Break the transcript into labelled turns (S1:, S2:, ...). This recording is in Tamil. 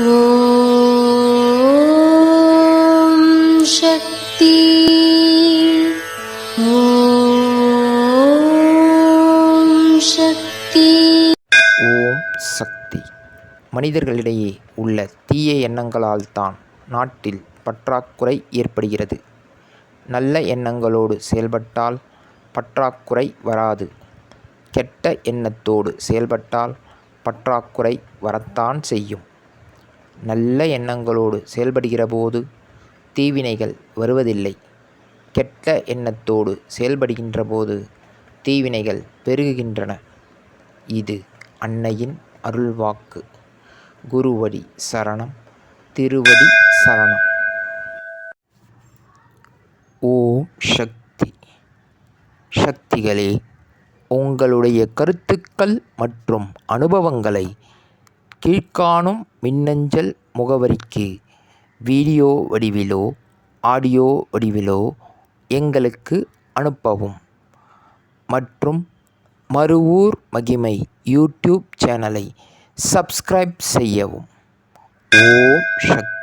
S1: ஓம் சக்தி. ஓம் சக்தி.
S2: ஓம் சக்தி. மனிதர்களிடையே உள்ள தீய எண்ணங்களால் தான் நாட்டில் பற்றாக்குறை ஏற்படுகிறது. நல்ல எண்ணங்களோடு செயல்பட்டால் பற்றாக்குறை வராது. கெட்ட எண்ணத்தோடு செயல்பட்டால் பற்றாக்குறை வரத்தான் செய்யும். நல்ல எண்ணங்களோடு செயல்படுகிற போது தீவினைகள் வருவதில்லை. கெட்ட எண்ணத்தோடு செயல்படுகின்ற போது தீவினைகள் பெருகுகின்றன. இது அன்னையின் அருள்வாக்கு. குருவடி சரணம், திருவடி சரணம். ஓம் சக்தி. சக்திகளே, உங்களுடைய கருத்துக்கள் மற்றும் அனுபவங்களை கீழ்க்காணும் மின்னஞ்சல் முகவரிக்கு வீடியோ வடிவிலோ ஆடியோ வடிவிலோ எங்களுக்கு அனுப்பவும். மற்றும் மறுவூர் மகிமை யூடியூப் சேனலை சப்ஸ்கிரைப் செய்யவும். ஓம் சக்தி.